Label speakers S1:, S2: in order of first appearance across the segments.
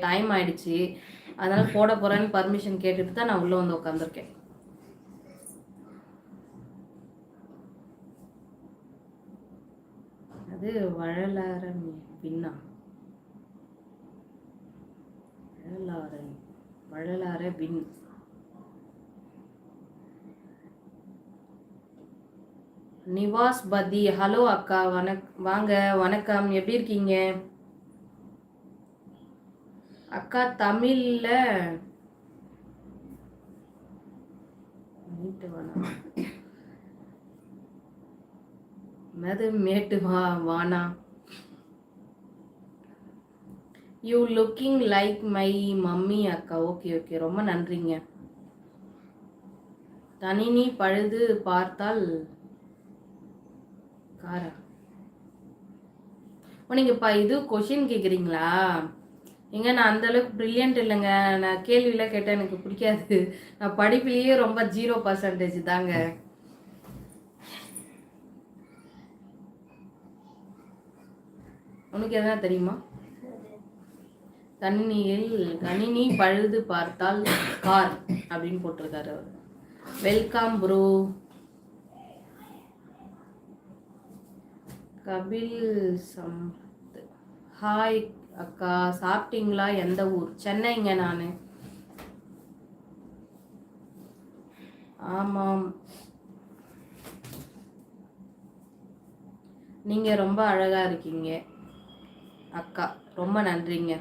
S1: Time ஆயிடுச்சு, அதனால் போட போகிறேன்னு பர்மிஷன் கேட்டுட்டு தான் நான் உள்ளே வந்து உட்காந்துருக்கேன். அது பின்னா வள்ளலார பின். நிவாஸ் பதி, ஹலோ அக்கா, வாங்க, வணக்கம், எப்படி இருக்கீங்க அக்கா? தமிழ்ல மேட்டு வானா, you looking like my mummy அக்கா. ஓகே ஓகே, ரொம்ப நன்றிங்க. தனினி பழுது பார்த்தால் காரா. நீங்க இது கொஷின் கேக்குறீங்களா? எங்க நான் அந்த அளவுக்கு பிரில்லியன்ட் இல்லைங்க. நான் கேள்வியெல்லாம் கேட்டால் எனக்கு பிடிக்காது. நான் படிப்புலேயே ரொம்ப 0% தாங்க. உனக்கு எதனா தெரியுமா? கணினி பழுது பார்த்தால் கார் அப்படின்னு போட்டிருக்காரு அவர். Welcome bro. Kapil Sampath, hi அக்கா, சாப்பிட்டீங்களா? எந்த ஊர்? சென்னைங்க நான். ஆமாம், நீங்க ரொம்ப அழகா இருக்கீங்க அக்கா, ரொம்ப நன்றிங்க.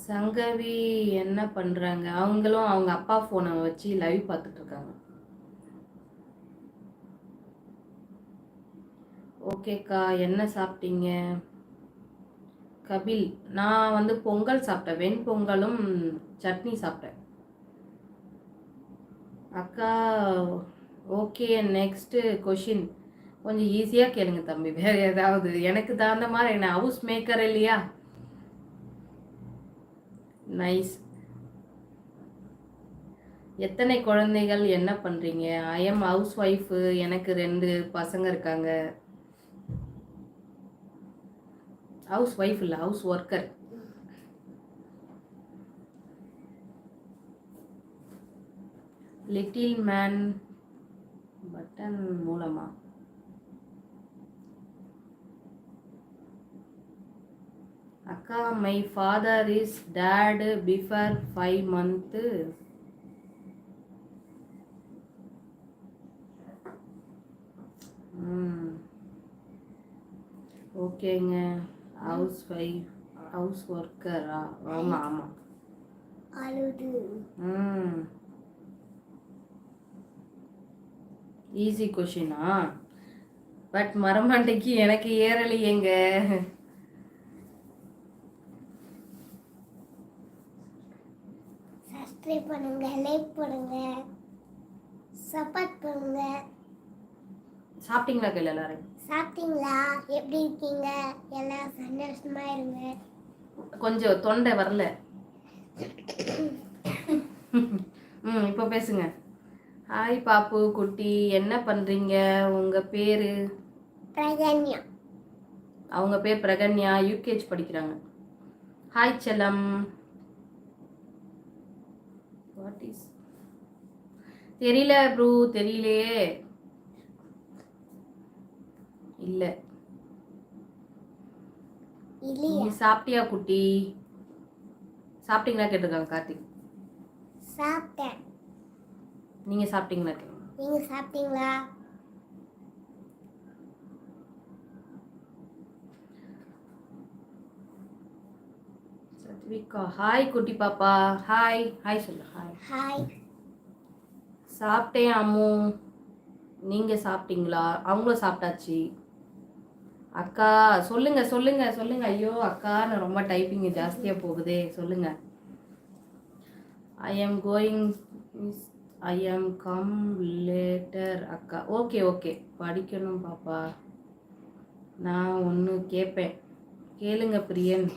S1: சங்கவி என்ன பண்றாங்க? அவங்களும் அவங்க அப்பா போனை வச்சு லைவ் பார்த்துட்டு இருக்காங்க. ஓகேக்கா, என்ன சாப்பிட்டீங்க? கபில், நான் பொங்கல் சாப்பிட்டேன், வெண்பொங்கலும் சட்னி சாப்பிட்டேன் அக்கா. ஓகே, நெக்ஸ்ட் கொஷின் கொஞ்சம் ஈஸியாக கேளுங்க தம்பி. வேற ஏதாவது எனக்கு தகுந்த மாதிரி. என்ன ஹவுஸ் மேக்கர் இல்லையா? நைஸ். எத்தனை குழந்தைகள்? என்ன பண்றீங்க? I am house wife. எனக்கு 2 பசங்க இருக்காங்க. ஹவுஸ் ஒய்ஃப் இல்லை, house worker. Little man button மூலமா? அக்கா, my father is dead before 5 months. ஓகேங்க. ஹவுஸ் ஒய்ஃப், ஹவுஸ் ஒர்க்கரா? ஆமாம் ஆமாம். ஈஸி கொஷினா? பட் மரமண்டைக்கு எனக்கு ஏறலையேங்க.
S2: சப்ஸ்கிரைப் பண்ணுங்க, லைக் பண்ணுங்க, சப்போர்ட் பண்ணுங்க.
S1: சாப்பிட்டீங்களா? கையில் எல்லாரும்
S2: சாப்பிட்டீங்களா? எப்படி இருக்கீங்க? எல்லாம் சந்தோஷமா இருங்க.
S1: கொஞ்சம் தொண்டை வரல. இப்போ பேசுங்க. ஹாய் பாப்பு குட்டி, என்ன பண்றீங்க? உங்க பேரு?
S2: பிரகன்யா.
S1: அவங்க பேர் பிரகன்யா, யூகேஜி படிக்கிறாங்க. ஹாய் செல்லம். What is? தெரியல ப்ரூ, தெரியலையே. இல்ல. நீ சாப்பிட்டியா குட்டி? சாப்பிட்டீங்களா கேட்டிருக்காங்க கார்த்திக்.
S2: சாப்பிட்டேன்.
S1: நீங்க சாப்பிட்டீங்களா?
S2: நீங்க சாப்பிட்டீங்களா?
S1: சத்விகா, ஹாய் குட்டி பாப்பா. ஹாய் ஹாய் சொல்லு. Hi
S2: hi.
S1: சாப்பிட்டேன் அம்மு. நீங்க சாப்பிட்டீங்களா? அவங்களும் சாப்பிட்டாச்சு. அக்கா சொல்லுங்க சொல்லுங்க சொல்லுங்க. ஐயோ அக்கா, நான் ரொம்ப டைப்பிங் ஜாஸ்தியாக போகுதே. சொல்லுங்க. I am going, I am come later அக்கா. ஓகே ஓகே, படிக்கணும் பாப்பா. நான் ஒன்று கேட்பேன், கேளுங்க பிரியன்.